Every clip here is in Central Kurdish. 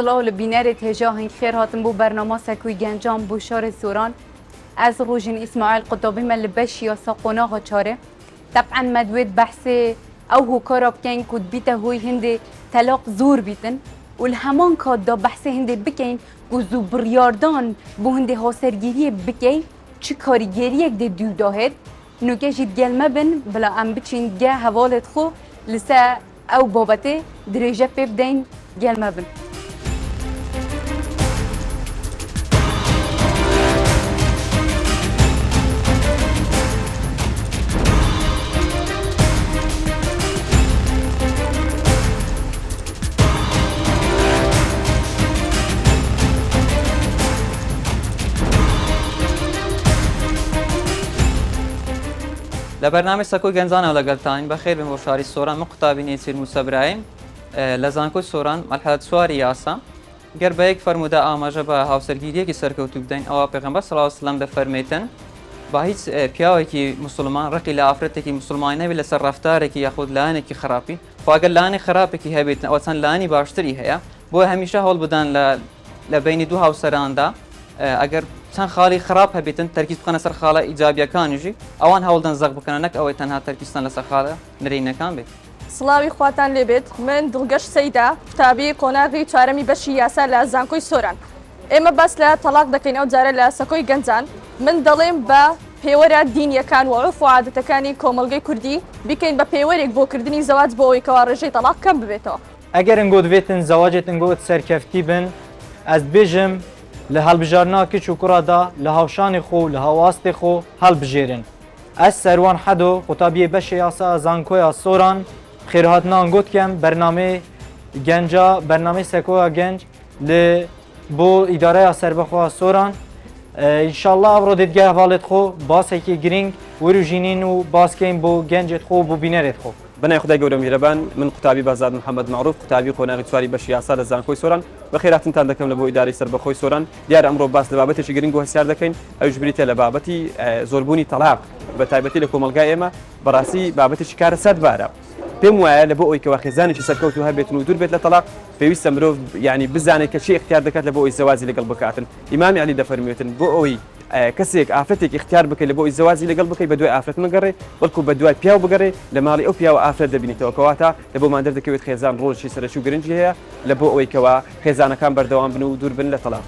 سلاو لبینارت هجا هنگ خیر هاتم بو برنامه سکوی گنجام بو شار سوران از روژن اسماعیل قطابی من لبش یا ساقونا ها چاره طبعا مدوید بحث او هو کاراب کن کود بیتا هوی هنده طلاق زور بیتن والهمان کاد دا بحث هنده بکن گوزو بریاردان بو هنده هاسرگیری بکی چه کاریگیری یک ده دو داهد نوکه جید گلمه بن بلا ام بچین گه حوالت خو لسا او بابته درجه پیب دین گلمه بن لبرنامج سکوی گنزان و لگلتان بخیر بم وشاری سوران مقتابی نیسیر موسی ابراهیم لزانکوی سوران مرحله سواری یاسا گر به یک فرموده آماجه به هاوسرگیری کی سرکوتو بدین او پیغمبر صلی الله علیه و سلم ده فرمیتن با هیچ پیاوی کی مسلمان رقی لافرت کی مسلمان نبی لسر رفتار کی یاخود لانه کی خرابی فاگر لانه خرابی کی هبیت او سن لانی باشتری هيا بو همیشه هول بدن لبین دو هاوسران دا اگر چند خالی خراب هبیتن ترکیز بکنه سر خاله ایجابیه کانجی اوان هولدن زغ بکنه نک او تنها ترکیزتن لسر خاله نرینه کان بید سڵاوی خواتان لێبێت من دڵگەشت سەیدا قوتابی قۆناغی چوارەمی بەشی یاسا لە زانکۆی سۆران ئێمە بەس لە تەلاق دەکەین ئەو جارە لە سەکۆی گەنجان من دەڵێم بە پێوەرە دینیەکان و عورف و عادەتەکانی کۆمەڵگەی کوردی بکەین بە پێوەرێک بۆ کردنی زەواج بۆ ئەوەی کەوا ڕێژەی تەلاق کەم ببێتەوە ئەگەر ئەنگۆ دەبێتن زەواجێت ئەنگۆت سەرکەفتی بن ئەس بێژم لە هەڵبژارنا کچ و کوڕادا لە هاوشانی خۆ لە هەواستی خۆ هەڵبژێرن ئەس سەروان حەدۆ قوتابیە بەشی یاسا زانکۆیا سۆران خێرهاتنان گوتکەم بەرنامەی گەنجا بەرنامەی سەکۆیا گەنج لە بۆ ئیدارەیە سەربەخوا سۆران ئینشاءالله ئەمڕۆ دێتگای هەواڵێت خۆ باسێکی گرنگ وەروژینین و باسکەین بۆ گەنجێت خۆ بۆ بینەرێت خۆ بنای خدای گەورە میهرەبان من قوتابی بازار محەممەد معروف قوتابی قۆناغی چواری بەشی یاسا لە زانکۆی سۆران بەخێراتتان دەکەم لە بۆ ئیدارەی سەربەخۆی سۆران دیارە ئەمڕۆ باس لە بابەتێکی گرنگ و هەسیار دەکەین ئەوش بریتە لە بابەتی زۆربوونی تەلاق بە تایبەتی لە کۆمەلگای ئێمە بەڕاستی بابەتێکی کارە سەد بارە پێم وایە لە بۆ ئەوی کەوا خێزانێکی سەرکەوت و هەبێتن و دوور بێت لە تەلاق پێویستە مرۆڤ یعنی بزانێت کە چی اختیار دەکات لە بۆ ئەوی زەوازی لەگەڵ بکاتن ئیمامی عەلی دەفەرموێتن بۆ ئەوەی کەسێک ئافرەتێک اختیار بکەیت لە بۆ ئەوی زەوازی لەگەڵ بکەیت بە دوای ئافرەت مەگەڕێ بەڵکو بە دوای پیاو بگەڕێ لە ماڵی ئەو پیاوە ئافرەت دەبینیتەوە کەواتە لە بۆ مادەر دەکەوێت خێزان ڕۆژی سەرەکی و گرنگی هەیە لە بۆ ئەوەی کەوا خێزانەکان بەردەوام بن و دوور بن لە تەلاق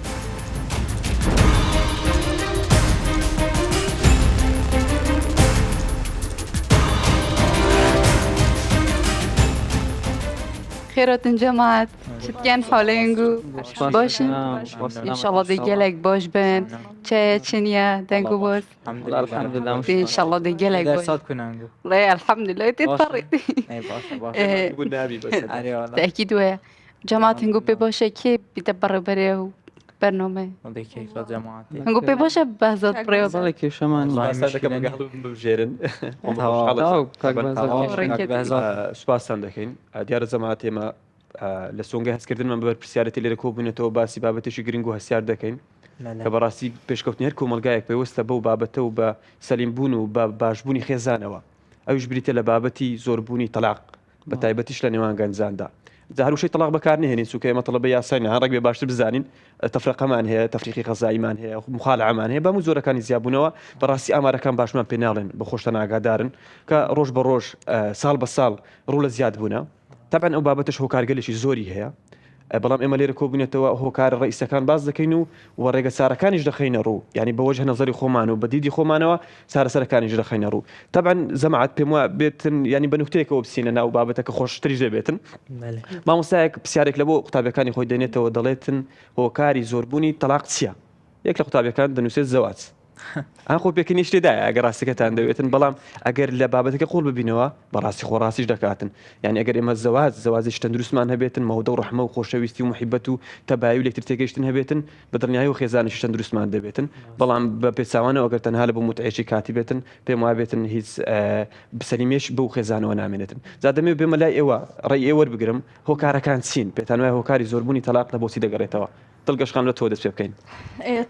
خيرات جماعة شتكان حالينجو باشن إن شاء الله ديجالك باش بن تشينيا دنجو باش الحمد لله إن شاء الله ديجالك باش لا الحمد لله تتفرق تأكيد ويا جماعة هنجو بباشا كي بيدبر بريو برنامه هنجو بباشا بهزات بريو ذلك شمان سوپاسان دەکەین دیارە جەماعەت ئێمە لە سۆنگای هەستکردنمان بەبەر پرسیارەتی لێرە کۆبوونێتەوە باسی بابەتێکی گرنگ و هەسیار دەکەین کە بەڕاستی پێشکەوتنی هەر کۆمەلگایەک پێوەستە بەو بابەتە و بە سەلیمبوون و بە باشبوونی خێزانەوە ئەوش بریتە لە بابەتی زۆربوونی تەلاق بە تایبەتیش لە نێوان گەنجاندا هەروشەی تەلاق بەکار نهێنین چونکە ئێمە تەڵەبەی یاساین هەر ڕێک بێ باشتر بزانین تەفرەقەمان هەیە تەفریقی غەزاییمان هەیە مخالعەمان هەیە بەموو زۆرەکانی زیابوونەوە بەڕاستی ئامارەکان باشمان پێ ناڵێن بە خۆشتان ئاگادارن کە ڕۆژ بە ڕۆژ ساڵ بە ساڵ ڕوو لە زیاد بوونە تەبەن ئەو بابەتش هۆکارگەلێکی زۆری هەیە بەڵام ئێمە لێرە کۆبوونێتەوە هۆکارە ڕئیسەکان باز دەکەین و ڕێگە چارەکانیش دەخەینە ڕوو یعنی بە وەجه نەزەری خۆمان و بە دیدی خۆمانەوە چارەسەرەکانیش دەخەینە ڕوو تەبەن جەماعەت پێم وایە بێتن ینی بە نوکتەیەکەوە بچینە ناو بابەتەکە خۆشتریش دەبێتن مامۆستایەک پرسیارێک لە بۆ قوتابیەکانی خۆی دێنێتەوە دەڵێتن هۆکاری زۆربوونی تەلاق چییە یەک لە قوتابیەکان دەنووسێت زەواج ئەن خۆ پێکەنی شتێدایە ئەگەر ڕاستەکەتان دەوێتن بەڵام ئەگەر لە بابەتەکە قوڵ ببینەوە بەڕاستی خۆڕاستیش دەکاتن یعنی ئەگەر ئێمە زەوازی تەندروستمان هەبێتن مەودە و ڕەحمە و خۆشەویستی و محیبەت و تەبایی و لەکتر تێگەیشتن هەبێتن بە دڵنیایی و خێزانیش تەندروستمان دەبێتن بەڵام بە پێچاوانەوە ئەگەر تەنها لە بۆ متعێشی کاتی بێتن پێم وایە بێتن هیچ بسەلیمێش بەو خێزانەوە نامێنێتن جا دەمێ بێمە لای ئێوە ڕێی ئێوە بگرم هۆکارەکان چین پێتان وایە هۆکاری زۆربوونی تەلاق لە بۆچی دەگەڕێتەوە دڵگەشخان لە تۆ دەست پێ بکەین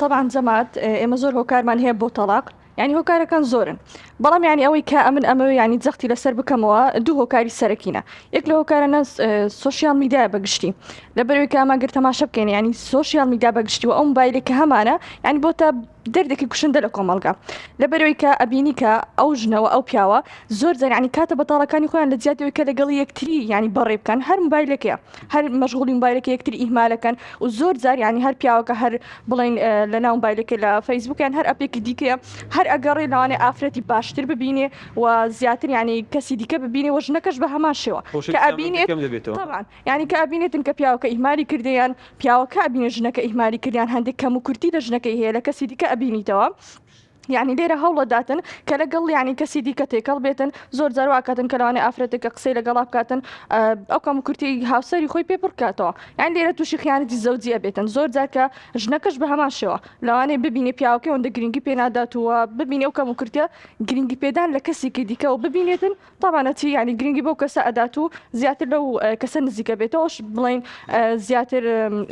طبعا جەماعەت ئێمە زۆر هۆکارمان هەیە بۆ تەلاق یعنی هۆکارەکان زۆرن بەڵام یعنی ئەوەی کە ئەمن ئەمە ینی جەختی لەسەر بکەمەوە دوو هۆکاری سەرەکینە یەک لە هۆکارانە سوۆسیال میدیای بەگشتی لەبەرەوەی کە ئەمە گەر تەماشە بکەین ینی سوۆسیال میدیا بەگشتی و ئەو موبایلێک کە هەمانە ینی بۆتە دەردێکی کوشندە لە کۆمەلگا لەبەرەوەی کە ئەبینی کە ئەو ژنەوە ئەو پیاوە زۆر جار ینی کاتە بەتاڵەکانی خۆیان لە جیاتەوەی کە لەگەڵ یەکتری ینی بەڕێ بکەن هەر موبایلێکەیە هەر مەشغوڵی موبایلێکی یەکتری ئیهمالەکەن و زۆر جار ینی هەر پیاوەکە هەر بڵین لە ناو موبایلێکی لە فەیسبوکیان هەر ئەپێکی دیکەیە هەر ئەگەڕێ لەوانێ ئافرەتی باشتر ببینێ و زیاتر ینی کەسی دیکە ببینێ و ژنەکەش بە هەمان شێوە کە ئەبینێت طبعاً ینی کە ئەبینێتن کە پیاوەکە ئیهمالی کردیان پیاوەکە ئەبینێ ژنەکە ئیهمالی کردیان هەندێک کەم و کورتی لە ژنەکەی هەیە لە کەسی دیکە ئەبینیتەوە یعنی لێرە هەوڵەداتن کە لەگەڵ ینی کەسی دیکە تێکەڵ بێتن زۆر جارواکاتن کە لەوانێ ئافرەتێکە قسەی لەگەڵا بکاتن ئەو کەم و کورتی هاوسەری خۆی پێ پڕکاتەوە یان لێرە تووشی خیانەتی زەوجیە بێتن زۆر جارکە ژنەکەش بە هەمان شێوە لەوانەیە ببینێ پیاوەکەی ئەوەندە گرنگی پێ ناداتوە ببینێ و کەم و کورتە گرنگی پێدان لە کەسێکی دیکە و ببینێتن تاوانەتی ینی گرنگی بەو کەسە ئەدات و زیاتر لەو کەسە نزیکە بێتەوەش بڵین زیاتر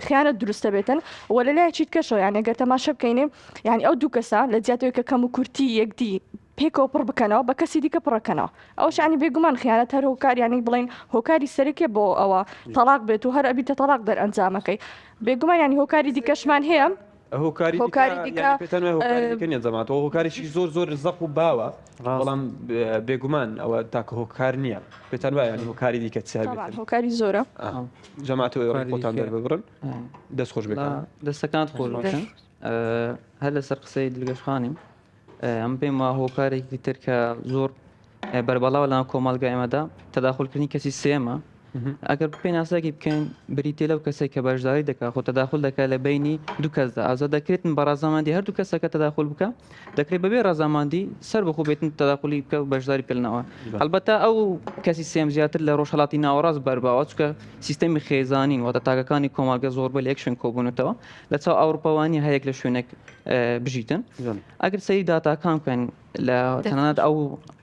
خیانەت دروستە بێتن و لەلایەکی کەشەوە یان ئەگەر تەماشە بکەینێ یعنی ئەو دوو کەسە لە جیاتەوەی کە کەم و کورتی یەکدی پێکەوە پڕ بکەنەوە بە کەسی دیکە پڕەکەنەوە ئەوش ینی بێگومان خیانەت هەر هۆکار ینی بڵین هۆکاری سەرەکێ بۆ ئەوە تەلاق بێت و هەر ئەبیتە تەلاق دەرئەنجامەکەی بێگومان ینی هۆکاری دیکەشمان هەیە هۆکاری دیکە زەماتەوە هۆکاریشی زۆر زەق و باوە بەڵام بێگومان ئەوە تاکە هۆکار نییە پێتان وایە هۆکاری دیکە هۆکاری زۆرە جەماتەوەی خۆتان دەرببڕن دەست خۆش بێت دەستەکان خۆش بکەن هەر لەسەر قسەی دڵگەشخانیم ئەم پێم وا هۆکارێکی تر کە زۆر بەربەڵاوە لەناو کۆمەڵگا ئێمەدا تەداخلکردنی کەسی سێمە ئەگەر پێناساکی بکەین بریتێ لەو کەسێک کە بەشداری دەکات خۆ تەداخل دەکات لە بینی دوو کەسدا ئازا دەکرێتن بە ڕازاماندی هەردوو کەسەکە تەداخل بکە دەکرێت بەبێ ڕازاماندی سەر بەخۆ بێتن تەداخلی بکە و بەشداری پێلنەوە هەڵبەتە ئەو کەسی سێم زیاتر لە ڕۆژهەڵاتی ناوەڕاست بەرباوە چکە سیستەمی خێزانین واتە تاکەکانی کۆمەڵگە زۆر بە لە یەک شوێن کۆبوونەتەوە لە چاو ئەوروپاوانی هەیەک لە شوێنێک بژیتن ئەگەر سەری داتاکان بکەن لە تەنانەت ئەو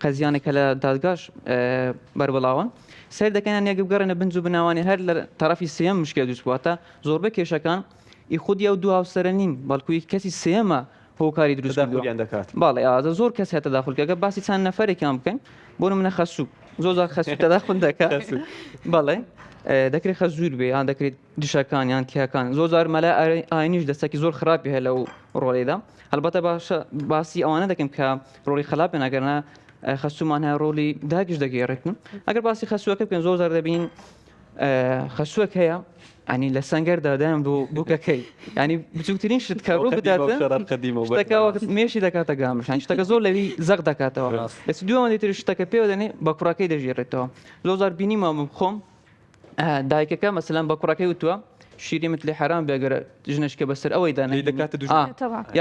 قەزیانێکە لە دادگاش بەربڵاوە سەر دەکەن یەک بگەڕێنە بنج و بناوانی هەر لە تەرەفی سێم مشکل دووست بواتە زۆربەی کێشەکان خودی ئەو دوو هاوسەرە نین بەڵکوی کەسی سێمە هۆکاری دروست دەکات باڵێ ئازە زۆر کەس هەیە تەداخلکەکە باسی چند نەفەرێکیان بکەن بۆ منە خەسوو زۆر خەسوو تەداخل دەکات بەڵێ دەکرێت خەزوور بێ یان دەکرێت دیشەکان یان تیاکان زۆر زار مەلا ئاینیش دەستێکی زۆر خراپی هەیە لەو ڕۆڵێدا هەڵبەتە باشە باسی ئەوانە دەکەم کە ڕۆڵی خلاپێ ناگەرنە خەسوومان هەیە ڕۆڵی داگیش دەگەێڕێتن ئەگەر باسی خەسووەکە بکەن زۆر زار دەبین خەسووەک هەیە ئەنی لە سەنگەردا دایم بووکەکەی ینی بچووکترین شت کە ڕوو بداتەوەکت مێشی دەکاتە گامشان شتەکە زۆر لەوی زەق دەکاتەوە ئەس دووەمەندێتتر شتەکە پێوە دەنێ بە کوڕەکەی دەژێڕێتەوە زۆر زار بینیمە بخۆم دایکەکە مەسەلەن بە کوڕەکەی وتووە شیرێمت لێ حرام بێگەرە ژنشکە بەسەر ئەوەی دانێ دەکاتە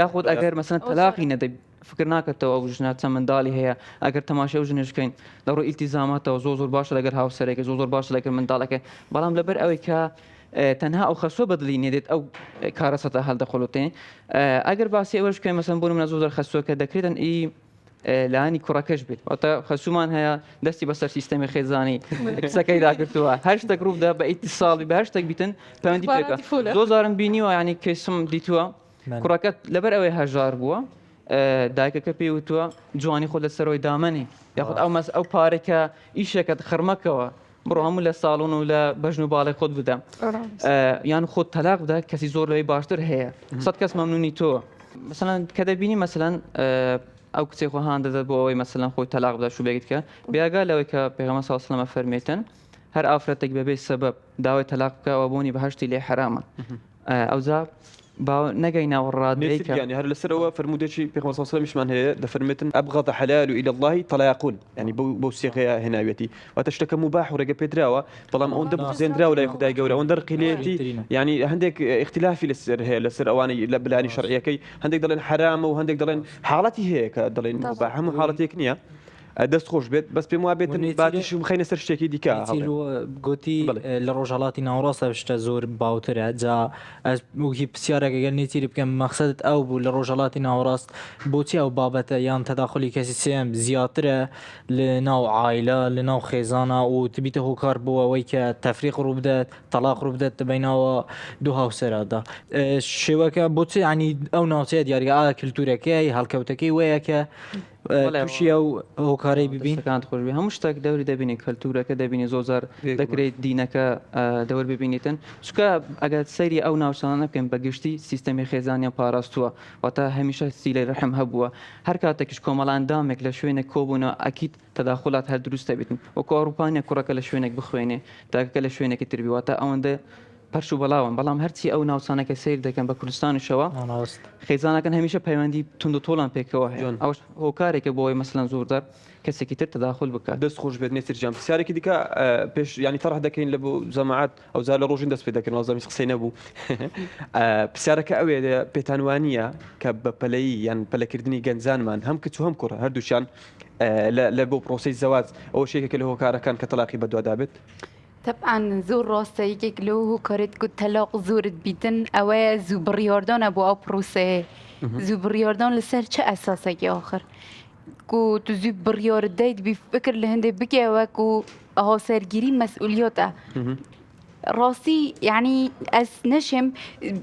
یاخود ئەگەر مەسەلەن تەلاقی نەدەی فکر ناکەتەوە ئەو ژنە چەند منداڵی هەیە ئەگەر تەماشای ئەو ژنشکەین لە ڕۆی ئیلتیزاماتەوە زۆر باشە لەگەر هاوسەرێکە زۆر باشە لەگەر منداڵەکە بەڵام لەبەر ئەوەی کە تەنها ئەو خەسوە بەدڵی نێدێت ئەو کارەسەتە هەڵدەخۆڵوتێن ئەگەر باسی ئەوەش بکەین مەسەن بۆ منە زۆر خەسووەکە دەکرێتن لانی کوڕەکەش بێت واتە خەسوومان هەیە دەستی بەسەر سیستەمی خێزانی کسەکەی داگرتووە هەر شتێک ڕوودا بە ئیتیساڵی بە هەر شتێک بیتن پەیوەندی پێکە زۆر زارم بینیوە ینی کەسم دیتووە کوڕەکەت لەبەر ئەوەی هەژار بووە دایکەکە پێی وتووە جوانی خۆ لەسەرەوەی دامەنی یاخود ئەو پارێکە ئیشێکت خڕمەکەوە بڕۆ هەموو لە ساڵون و لە بەژن و باڵی خۆت بدە یان خۆت تەلاق بدە کەسی زۆر لەوەی باشتر هەیە سەد کەس مەمنونی تۆ مەسەلەن کە دەبینی مەسەلەن ئەو کچێ خۆ هاان دەدەت بۆ ئەوەی مەسەلەن خۆی تەلاق بدە شو بێت کە بێگا لەوەی کە پێغەمبەر صلی الله علیه و سلم فەرمێتن هەر ئافرەتێک بەبێ سەبەب داوای تەلاق بکەوە بوونی بەهشتی لێ حرامە ئەوزا نەگەی ناوەڕادەیەکە يعني هل لسروا فرمودشي في 15 مش من هي دفرمتن ابغض حلال الى الله طلاقون يعني بو سيغه هنا بيتي وتشتكى مباح ورقه بيدراوا طالما اون دب زين درا ولا ياخذ جوره اون در قليتي يعني عندك اختلافي للسر هي لسر اواني لبلاني شرعيه كي عندك دلن حرام وعندك دلن حالتي هيك دلن مباح مو حالتي كنيه دەست خۆش بێت بەس پێم وا بێتن ونێتی باتیش بخینە سەر شتێکی دیکە گوتی لە ڕۆژهڵاتی ناوڕاستە شتە زۆر باوترە جا ئەس وکی پرسیارێکگەر نێتیری بکەم مەقسەدت ئەو بوو لە ڕۆژهڵاتی ناوڕاست بۆچی ئەو بابەتە یان تەداخلی کەسی سێم زیاترە لە ناو عایلە لە ناو خێزانە و تبیتە هۆکار بۆ ئەوەی کە تەفریق ڕوو بدات تەلاق ڕوو بدات بیناوە دوو هاوسەردا شێوەکە بۆچی ینی ئەو ناوچەیە دیارگە کللتورەکەی هەڵکەوتەکەی وەیە کە تووشی ئەو هۆکارەی ببین کات خۆشبی هەموو شتێک دەوری دەبینی کەلتورەکە دەبینی زۆزار دەکرێت دینەکە دەور ببینیتن چکە ئەگەر سەیری ئەو ناوچانە بکەین بەگشتی سیستەمی خێزانیان پاراستووە واتە هەمیشە سیلەی ڕەحم هەبووە هەر کاتێکش کۆمەڵاندامێک لە شوێنێک کۆبوونەوە ئەکیت تەداخلات هەر دروستە بیتن وەکو ئەوروپانیا کوڕەکە لە شوێنێک بخوێنێ تاکەکە لە شوێنێکی تربی واتە ئەوەندە پەرش و بەڵاون بەڵام هەرچی ئەو ناوچانەکە سیر دەکەن بە کوردستانیشەوە خێزانەکەن هەمیشە پەیوەندی تونند و تۆڵان پێکەوە هەیە ئەوش هۆکارێکە بۆەوەی مەسەلەن زۆردار کەسێکی تر تەداخل بکات دەست خۆش بێت نێسیر جام پرسیارێکی دیکە پێش ینی تەڕح دەکەین لە بۆ زەماعەت ئەو زار لە ڕۆژین دەست پێ دەکەن وازەمیش قسەی نەبوو پرسیارەکە ئەوێ پێتانوانیە کە بە پەلەی یان پەلەکردنی گەنجانمان هەم کچ و هەم کوڕە هەردووشیان لە بۆ پرۆسی زەواج ئەوە شێکێکە لە هۆکارەکان کە تەلاقی بەدووا دابێت طبعا زور راسته يكيك لو هو كارت كنت طلاق زورت بيتن أو زو برياردان أبو أو بروسه زو برياردان لسر چه أساسه يا آخر كو تو زو بريارد دايت بفكر لهنده بكي وكو ها سرگيري مسؤولياته راسي يعني از نشم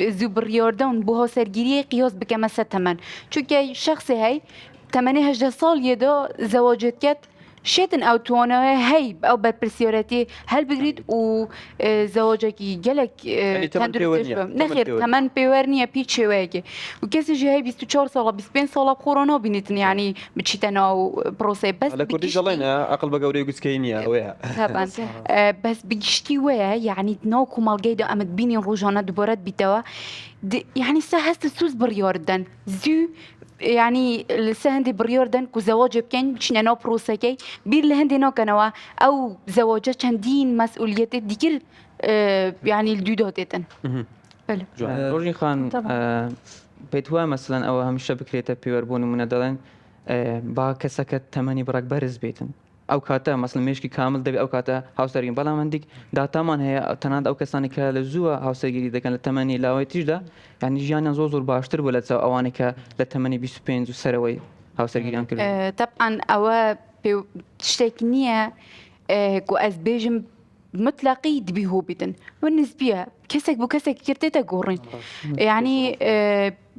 زو برياردان بو ها سرگيري قياس بكم مثلا تمن چونكي شخص هاي 18 سال يدا زواجت كت شيتن او توانا هي او بالبرسيورتي هل بقريد و زواجكي جلك نخير كمان بيورنيا بيتشي واجي وكاس جي هي 24 ساله 25 ساله كورونا بنتن يعني بتشيتنا بروسي بس على كل جلينا عقل بقوري قسكينيا ويا طبعا بس بيشتي ويا يعني نوكو مالجيدا امد بيني روجانا دبرات بيتوا يعني سهست سوز برياردن زو يعني لسه برياردن كو زواج بكن شنا نو بروسكي بير لهندي نو كنوا او زواجه چندين مسؤوليات ديگر يعني الدوداتن بله روجين خان بيتوا مثلا او همشه بكريته بيوربون من دالن با كسكت تمني برك برز بيتن او کاته مثلا مشکی کامل دبی او کاته هاوسرگیری بالا من دیگ داتامان هەیە تەنانەت ئەو کەسانی کە لە زووە هاوسەرگیری دەکەن لە تەمەنی لاوەی تیشدا یعنی ژیانیان زۆر باشتر بوو لە چاو ئەوانەی کە لە تەمەنی 25 و سەرەوەی هاوسەرگیریان کرد طبعا ئەوە شتێک نییە و ئەس بێژم مطلقي دبيهو بيتن والنسبية كسك بو كسك كرتيتا قورين يعني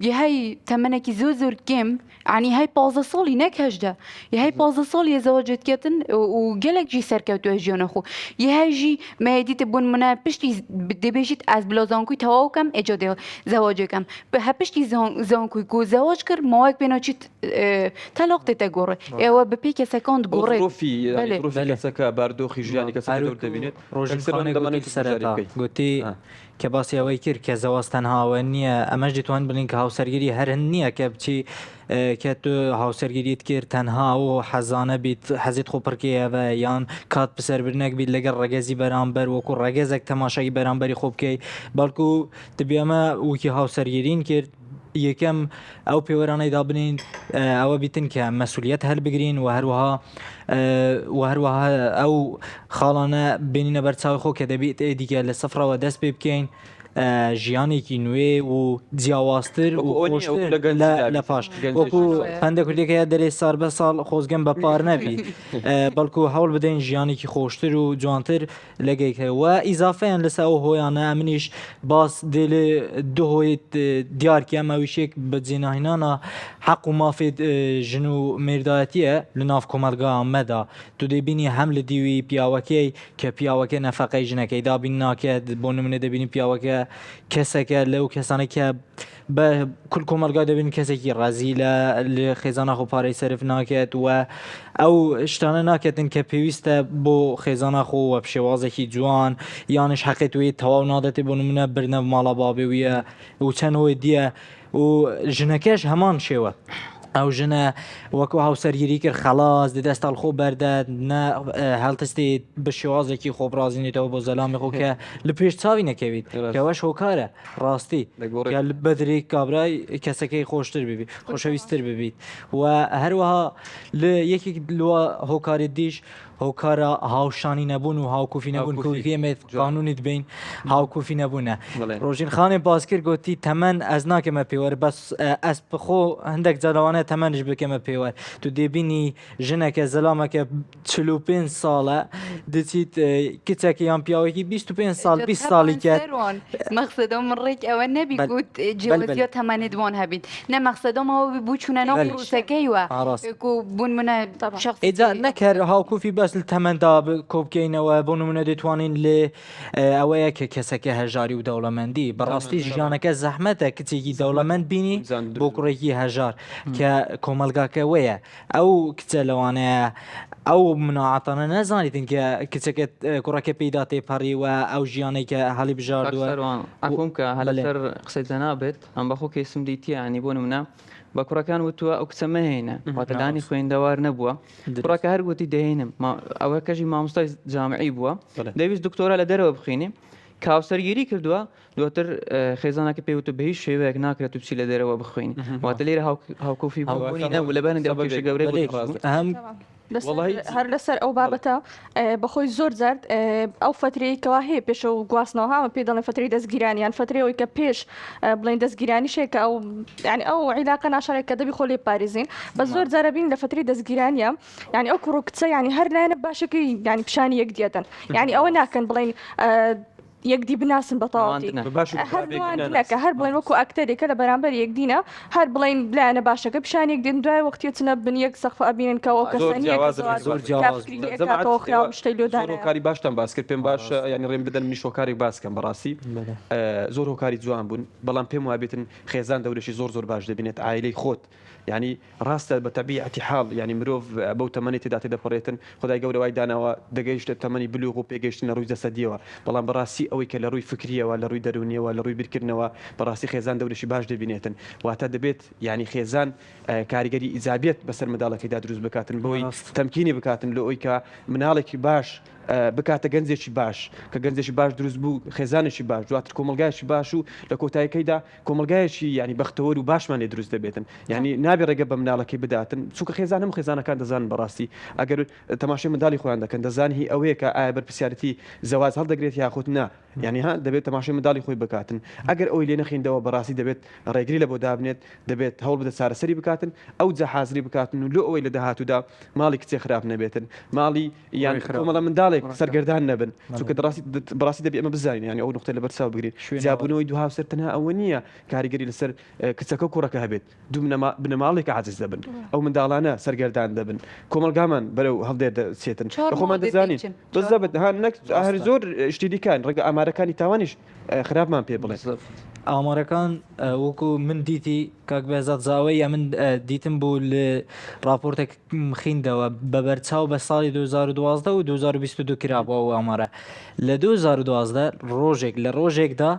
يهاي تمنكي زوزور كيم يعني هاي بازا صالي نك هجدا يهاي بازا صالي زواجت كتن وقالك جي سركوتو هجيون اخو يهاي جي ما يدي تبون منا بشتي بدي بيجيت از بلازانكوي تواوكم اجاده زواجكم بها بشتي زانكوي كو زواج كر مواك بينا چيت طلاق تيتا قوري ايوا ببي كسكاند قوري ظروفي كسكا باردوخي جياني كسكا دور دبينت روجن خانه قوتي کە باسی ئەوەی کرد کە زەواز تەنهاوە نییە ئەمەش دەتوان بڵین کە هاوسەرگیری هەر نییە کە بچی کە تو هاوسەرگیریت کرد تەنها و حەزانە بیت حەزیت خۆپڕکەیەوە یان کات بسەربرنێک بیت لەگەڵ ڕەگەزی بەرامبەر وەکو ڕەگەزێک تەماشای بەرامبەری خۆ بکەیت بەڵکو دەبێمە وکی هاوسەرگیرین کرد یەکەم ئەو پێوەرانەی دابنین ئەوە بیتن کە مەسئولیت هەلبگرین و هەروەها ئەو خاڵانە بینینە بەرچاوی خۆ کە دەبێت دیکە لە سەفرەوە دەست پێ بکەین ژیانێکی نوێ و جیاوازتر و لە پاش وەکو هەندێک کوردێکەیە دەرێ سال بە ساڵ خۆزگەم بە پار نەبی بەڵکو هەوڵ بدەین ژیانێکی خۆشتر و جوانتر لەگەیکەوە ئیزافەیان لەسەر ئەو هۆیانە ئەمنیش باس دێلێ دوهۆیت دیارکە ئەمەویشێک بە جێناهێنانە حەق و مافێت ژن و مێردایەتیە لە ناو کۆمەلگا ئەمەدا تو دەبینی هەم لە دیوی پیاوەکەی کە پیاوەکە نەفەقەی ژنەکەی دابین ناکێت بۆ نمونە دەبینی پیاوەکە کەسێکە لەو کەسانە کە بە کول کۆمەلگا دەبین کەسێکی ڕازی لە خێزانە خۆ پارەی سەرف ناکێت و ئەو شتانە ناکێتن کە پێویستە بۆ خێزانە خۆ وە پشێوازێکی جوان یانش حەقێت وی تەواو نادێتێ بۆ نمونە برنە ماڵە بابێویە و چەند هۆی دیە و ژنەکەش هەمان شێوە ئەو ژنە وەکو هاوسەرگیری کرد خەڵاز دەستال خۆ بەردە نە هەڵتستی بە شێوازێکی خۆبرازینێتەوە بۆ زەلامی خۆ کە لە پێش چاوی نەکەویت کەەوەش هۆکارە ڕاستی بەدرێک کابرای کەسەکەی خۆشتر ببیت خۆشەویستتر ببیت و هەروەها لە یەکێک هۆکاری دیش هۆکارە هاوشانی نەبوون و هاوکوفی نەبوون کوێمێت قانونی دبین هاوکوفی نەبوونە ڕۆژین خانێ باز کرد گوتی تەمەەن ئەس ناکەمە پێوە بەس ئەس بخۆ هەندێک جەلاوانە تەمەنش بکەمە پێوە تو دێبینی ژنەکە زەلامەکە 45 ساڵە دەچیت کچێکی یان پیاوێکی 25 ساڵ 20 ساڵی کرد مەقصدەم ڕێک ئەوە نەبی گوت جیۆزیۆ تەمەنێت دوان هەبیت نە مەقصدەمەوە بچوونەنەوە ڕوسەکەیوە بوون منە ئێجا نەکرد هاوکوفی بەس تەمەندا کۆبکەینەوە بۆ نمونە دەتوانین لێ ئەوەیە کە کەسەکە هەژاری و دەوڵەمەندی بەڕاستی ژیانەکە زەحمەتە کچێکی دەوڵەمەند بینی بۆ کوڕێکی هەژار کە کۆمەلگاکەوەیە ئەو کچە لەوانەیە ئەو مناعاتانە نەزانیتن کە کچەکەت کوڕەکە پێیدا تێپەڕیوە ئەو ژیانەی کە هەڵی بژاردووە ئەکۆم کە هەلەسەر قسەی جەنابێت ئەم بەخۆ کەسم دیتی ینی بۆ نمونە بە کوڕەکان وتووە ئەو کچە مەهێنە واتەدانی خوێندەوار نەبووە کوڕەکە هەرگوتی دەهێنم ئەوە کەژی مامۆستای جامعی بووە دەویست دکتۆرە لە دەرەوە بخینی کاوسەرگیری کردووە دواتر خێزانەکە پێوتە بە هیچ شێوەیەک ناکرێت و بچی لە دەرەوە بخوێنی واتە لێرە هاوکۆفی بوونی نەبوو لەبەرن دەبێت گەورەی هەر لەسەر ئەو بابەتە بەخۆی زۆر زرد ئەو فترەی کەوا هەیە پێش و گواستنەوە هاوە پێ دەڵێن فتری دەستگیرانیان فترەوەی کە پێش بڵین دەستگیرانی شێکە ئەو ینی ئەو عیلاقە ناشارێک کە دەبی خۆ لێ پارێزین بە زۆر جارە بین لە فتری دەستگیرانیە ینی ئەو کوڕ کچە ینی هەر لایەنە باشەکەی ینی پیشانی یەک دیێتن ینی ئەوە ناکەن بڵین یەکدی بناسن بە تەواوەتی هەرکە هەر بڵێن وەکو ئاکتەرێکە لە بەرامبەر یەکدینە هەر بڵین لایەنە باشەکە پیشانی یەک دێن دوای وەختیەچنە بن یەک سەقف ئەبینن کەەوە کاری باشتان باس کرد پێم باش ینی ڕێم بدەن منیش هۆکارێک باسکەم بەڕاستی زۆر هۆکاری جوان بوون بەڵام پێم وابێتن خێزان دەورەشی زۆر باش دەبینێت ئایلەی خۆت ینی ڕاستە بە تەبیعەتی حاڵ ینی مرۆڤ بەو تەمەنی تێدا تێدەپەڕێتن خدای گەورە وای داناوە دەگەیشتە تەمەنی بلوغ و پێگەشتنە ڕووی دەسەدیەوە بەڵام بەڕاستی ئەوەی کە لە ڕووی فکریەوە لە ڕووی دەرونیەوە لە ڕووی بیرکردنەوە بەڕاستی خێزان دەورەشی باش دەبینێتن واتە دەبێت ینی خێزان کاریگەری ئیزابێت بەسەر منداڵەکەیدا دروست بکاتن بۆی تەمکینی بکاتن لە ئەوی کە مناڵێکی باش بکاتە گەنجێکی باش کە گەنجێکی باش دروست بوو خێزانێکی باش دواتر کۆمەلگایشی باش و لە کۆتاییەکەیدا کۆمەلگایەکی ینی بەختەوەر و باشمان لێ دروست دەبێتن ینی نابێ ڕێگە بە مناڵەکەی بداتن چونکە خێزانم خێزانەکان دەزانن بەڕاستی ئەگەر تەماشای منداڵی خۆیان دەکەن دەزانی ئەوەیە کە ئایا بەرپرسیارەتی زەواز هەڵدەگرێت یاخود نا ینی ها دەبێت تەماشای منداڵی خۆی بکاتن ئەگەر ئەوی لێ نەخیندەوە بەڕاستی دەبێت ڕێگری لە بۆ دابنێت دەبێت هەوڵ بدە چارەسەری بکاتن ئەو جەحازری بکاتن و لۆ ئەوەی لە داهاتوودا ماڵی کچێ خراپ نەبێتن ماڵی یان کۆمەڵە منداڵێک سەرگەردان نەبن چونکە بەڕاستی دەبێت ئەمە بزانین ینی ئەو نقطەی لەبەر چاو بگرین جیابوونەوەی دوو هاوسەر تەنها ئەوە نییە کاریگەری لەسەر کچەکە و کوڕەکە هەبێت دوو بنەماڵێک عاجز دەبن ئەو منداڵانە سەرگەردان دەبن کۆمەلگامان بەرەو هەڵدێر دەچێتن خۆمان دەزانین دەزەبێت هەر زۆر شتی دیکان ڕێگە ئامارەکانی تاوانیش خراپمان پێ بڵێ ئامارەکان وەکو من دیتی کاک بێزات زاوەیە من دیتم بوو لە راپۆرتێک خیندەوە بە بەرچاو بە ساڵی 2012 و 2022 کرابەوە ئامارە لە 2012 ڕۆژێک لە ڕۆژێکدا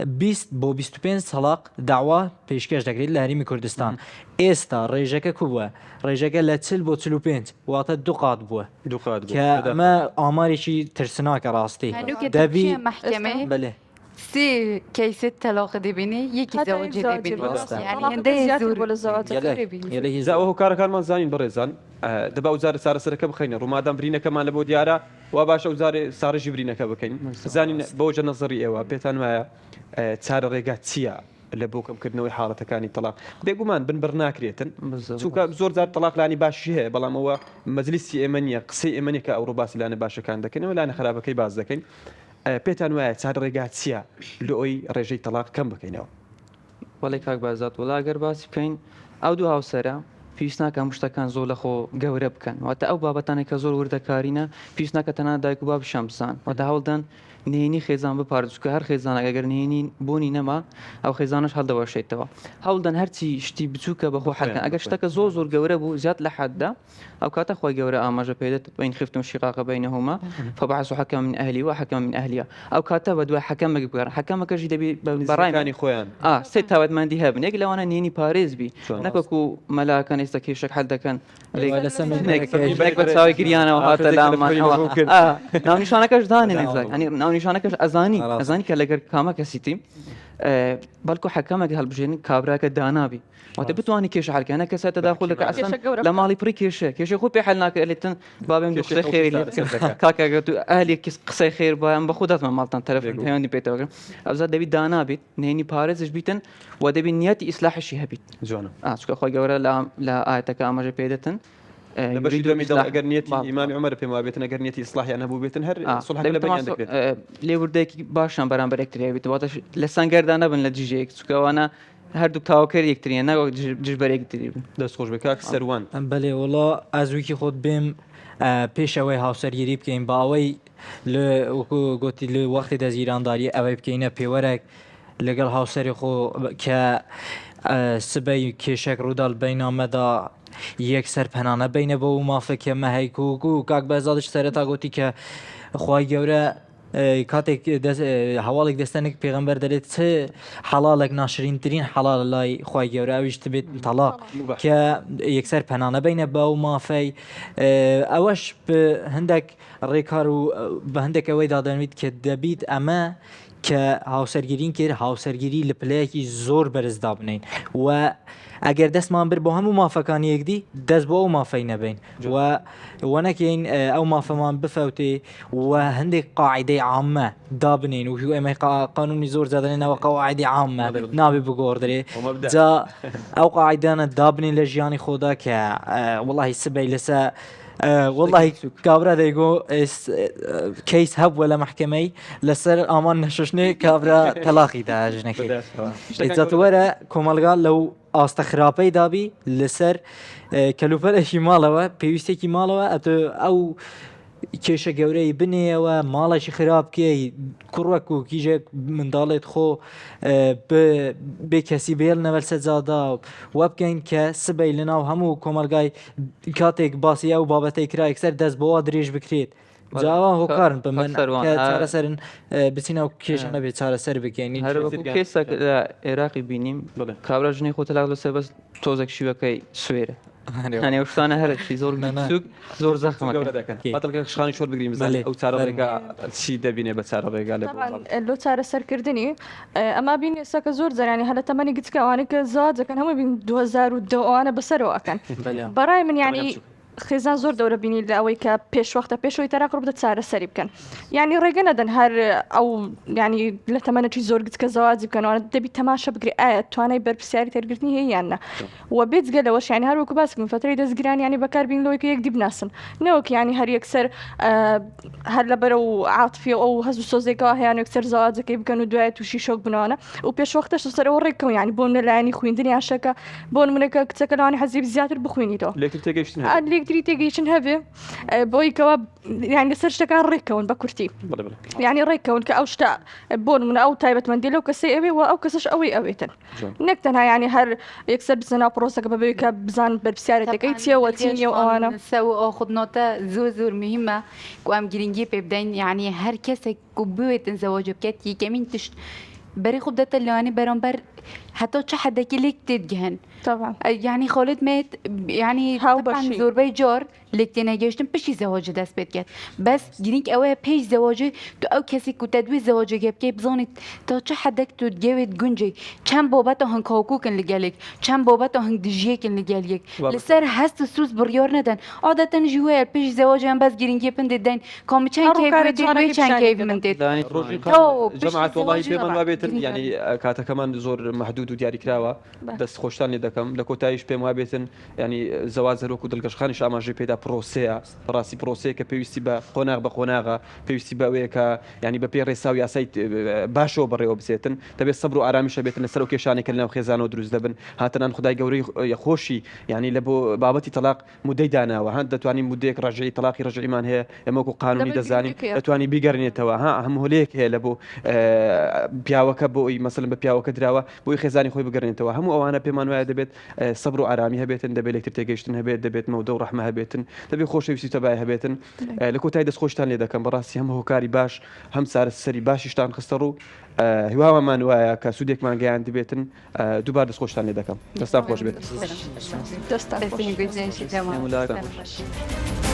20 بۆ 25 سەڵاق داوا پێشکەش دەکرێت لە هەرمی کوردستان ئێستا ڕێژەکە کوبووە ڕێژەکە لە 40 بۆ 45 واتە دوو قات بووە کە ئەمە ئامارێکی ترسناکە ڕاستی دەبی بەێ سي كيسة طلاق دبيني يكي زوجي دبيني يعني هندي زور زاوە هۆکارەکانمان زانین بەڕێزان دەبا وزارە چارەسەرەکە بخەینە ڕوومادام برینەکەمان لە بۆ دیارە وا باشە وزارێ ساڕژی برینەکە بکەین زانین بەوجە نەزەری ئێوە پێتان وایە چارە ڕێگا چییە لە بۆ کەمکردنەوەی حاڵەتەکانی تەلاق بێگومان بنبەر ناکرێتن چونکە زۆر جار تەلاقلانی باشی هەیە بەڵام ئەوە مەجلیسی ئێمە نیە قسەی ئێمە نیە کە ئەوڕۆ باسی لانە باشەکان دەکەنەوە لانە خراپەکەی باز دەکەین پێتان وایە چار ڕێگا چییە لە ئەوی ڕێژەی تەلاق کەم بکەینەوە وەڵی کاک بازات وڵاگەر باسی بکەین ئەو دوو هاوسەرە پێویست ناکە شتەکان زۆر لە خۆ گەورە بکەن واتە ئەو بابەتانێک کە زۆر وردەکارینە پێویست ناکە تەنها دایک و بابیشان بزان واتە هەوڵدەن نهێنی خێزان بپارێت چکە هەر خێزانە ئەگەر نهێنی بوونی نەما ئەو خێزانش هەڵدەوەشێتەوە هەوڵدەن هەرچی شتی بچووکە بەخۆ حەکەن ئەگەر شتەکە زۆر گەورە بوو زیاد لە حەددا ئەو کاتە خۆی گەورە ئاماژە پێدێت بین خفتم شقاق بينهما فبعثوا حكما من أهلي وحكما من أهلها أو كاتب دو حكمك بقر حكمك جدي برايم كاني خويان ست تاود من دي هبن يقول أنا نيني باريس بي نكوكو ملاك كان يستكيشك حد كان هيك بتساوي كريانا وهذا لا ما ناو نشانك داني نزاك يعني ناو نشانك أزاني كلاجر كاما كسيتي بلكو حكمك هالبجين كابراك دانابي وأنت بتواني كيش حالك أنا كسر تداخلك أصلا لما لي بري كيش خو بحالنا اللي تن بابم دخل خير كاكا أهلي كيس قصي خير بام بخودات ما مالتان تلفون هيوني بيتا وكر أبزاد دبي دانا بيت نهني بارز إيش بيتن ودبي نياتي إصلاح الشيء هبيت جوانا شو كخوي جورا لا آيتك أمر بيدتن لبشي دومي دو أجر نيتي إمام عمر في ما بيتن أجر نيتي إصلاح يعني أبو بيتن هر صلح كلا بين عندك ليه وردك باشان برام بريكتري بيت واتش لسان قردانا بن لجيجيك شو أنا هر دو تاوكر يكترين نه جبر يكتري دست خوش بكاك سروان بله والله از ویکی خود بیم پیش اوی هاوسرگیری بکەین باوەی گوتی لە وەختی دەزیرانداری ئەوەی بکەینە پێوەرێک لەگەڵ هاوسەری خۆ کە سبەی کێشێک ڕووداڵ بەینامەدا یەکسەر پەنانە بینە بە و مافەکە مەهەیک و کاک بەزادش سەرەتا گوتی کە خوای گەورە کاتێک هەواڵێک دەستێنێک پێغەمبەر دەرێت چ حەڵالێک ناشرینترین حەڵال لای خوای گەورە ئەویش بێت تەلاق کە یەکسەر پەنانە بینە بە و مافەی ئەوەش هەندێک ڕێکار و بە هەندێک ئەوەی دادەنویت کە دەبیت ئەمە کە هاوسەرگیرین کرد هاوسەرگیری لە پلەیەکی زۆر بەرزدا بنین و ئەگەر دەستمان بر بۆ هەموو مافەکانی یەکدی دەست بۆ ئەو مافەی نەبین و نەکەین ئەو مافەمان بفەوتێ و هەندێک قاعدەی عامە دابنین و ئێمە قانونی زۆر زیادەنەوە قاعدەی عامە نابێ بگۆڕدرێ جا ئەو قاعدانە دابنین لە ژیانی خۆدا کە وەڵاهی سبەی لەسەر والله كابرا ديجو كيس هب ولا محكمة لسر أمان نششني كابرا تلاقي ده جنكي إذا تورا كمالجا لو أستخرابي دابي لسر كلوفر إشمالوا بيوستي كمالوا أو کێشە گەورەی بنێەوە ماڵێکی خراپکەی کوڕوەک و کیژێک منداڵێت خۆ بێ کەسی بێل نەوەل سەجادا وە بکەین کە سبەی لەناو هەموو کۆمەلگای کاتێک باسی ئەو بابەتەی کرا یەکسەر دەست بۆەوە درێژ بکرێت جاوا هۆکارن بمن چارەسەرن بچینە و کێشە نەبێت چارەسەر بکەینی کێسێک لە عێراقی بینیم کابرا ژنەی خۆتە لاغ لەسەر بەس تۆزێک شیوەکەی سوێرە يعني وشتانە هەرشی زۆر زۆر زەخمەکە بەڵکە شخانی شۆر بگریم ئەو چارە ڕێگا چی دەبینێ بە چارە ڕێگا لۆ چارە سەرکردنی ئەما بینێ سەکە زۆر جارانی هەلە تەمەنی گچکەوانە کە زادەکەن هەموو بین 2002 بەسەرەوەکەن بەڕای من یعنی خێزان زۆر دەورە بینی لە ئەوەی کە پێشوەختە پێشەوەی تەراق ڕوو بدە چارە سەری بکەن یعنی ڕێگە نەدەن هەر ئەو ینی لە تەمەنەی زۆر گچکە زەواجی بکەنەوە دەبی تەماشە بگری ئایا توانای بەرپرسیاری تێرگرتنی هەیە یان نە و بێجگە لەوەش ینی هەروەکو باسکەم فترەی دەستگیرانی ینی بەکاربین لەوەی کە یەکدی بناسن نەوەک ینی هەر یەکسەر هەر لەبەرە و عاتفی ئەو هەز و سۆزێکەوە هەیە یەکسەر زەواجەکەی بکەن و دوای تووشی شۆک بنەوەنە و پێشوەختەش سەرەوە ڕێکەوە ینی بۆ منە لایەنی خوێندنیان شەکە بۆ منەکە کچەکە لەوانی حەزیب زیاتر بخوێنیتەوە لێکتری تێگەیشتن هەبێ بۆی کەوە یان لەسەر شتەکان ڕێکەون بە کورتی یعنی ڕێکەون کە ئەو شتە بۆ منە ئەو تایبەتمەندی لەو کەسەی ئەوێ و ئەو کەسش ئەوەی ئەوێتن نەک تەنها ینی هەر یەکسەر بزنە پرۆسەکە بەبێ کە بزان بەرپرسیارەتەکەی چیەوە چینیە و ئەوانە سووا خدناتە زۆر مهمە و ئەم گرنگی پێ بدەین یعنی هەر کەسێک و بوێتن زەواج بکات یەکەمین تشت بەری خوب دەتە لەوانی بەرامبەر حتى چه حداکی لیک تدگهن طبعا يعني خالد مات يعني طبعا زوربي جار لكتنا جاشتن بشي زواج دست بيت كات بس جرينك اوه بيش زواجه تو او كسي كو تدوي زواجه جاب كي بزانت تا چه حدك تو تجاوت گنجي چند بابتا هن كاكوكن لجالك چند بابتا هن دجيكن لجالك لسر هست سوس بريار ندن عادة جوال بيش زواجه هم بس جرينك بند دين كم چند كيف بدي چند كيف من تيت جماعة والله بيضل ما بيت تر ینی کاتەکەمان زۆر محدود و دیاریکراوە دەست خۆشتان لێ دەکەم لە کۆتاییش پێم وا بێتن ینی زەواز هەروەکو دڵگەشخانیش ئاماژەی پێدا پرۆسەیە بەڕاستی پرۆسەیە کە پێویستی بە قۆناغ بە قۆناغا پێویستی بەوەیە کە ینی بە پێ ڕێسا و یاسای باشەوە بەڕێوە بچێتن دەبێت سەبر و ئارامیشە بێتن لەسەر و کێشانێکە لەناو خێزانەوە دروست دەبن هاتەنان خدای گەورەی خۆشی ینی لە بۆ بابەتی تەلاق مودەی داناوە هەند دەتوانین مودەیەک ڕژەی تەلاقی ڕژەیمان هەیە ئەمە وەکو قانونی دەزانین دەتوانانی بیگەڕێنێتەوە هەموو هەلەیەک هەیە لە بۆ پیاوەکە بۆی مەسەلەن بە پیاوەکە دراوە بۆی خێزانی خۆی بگەڕێنێتەوە هەموو ئەوانە پێمان وایە دەبێت سەبر و ئارامی هەبێتن دەبێت لەکتر تێگەیشتن هەبێت دەبێت مەودە و ڕەحمە هەبێتن دەبێت خۆشەویستی تەبای هەبێتن لە کۆتایی دەستخۆشتان لێ دەکەم بەڕاستی هەم هۆکاری باش هەم سەری باشیشتان خستە ڕوو هیوامان وایە کە سوودێکمان گەیان دەبێتن دووبار دەستخۆشتان لێ دەکەم دەستان خۆش بێت دەستان دەستین گوێژێنشی جەمال.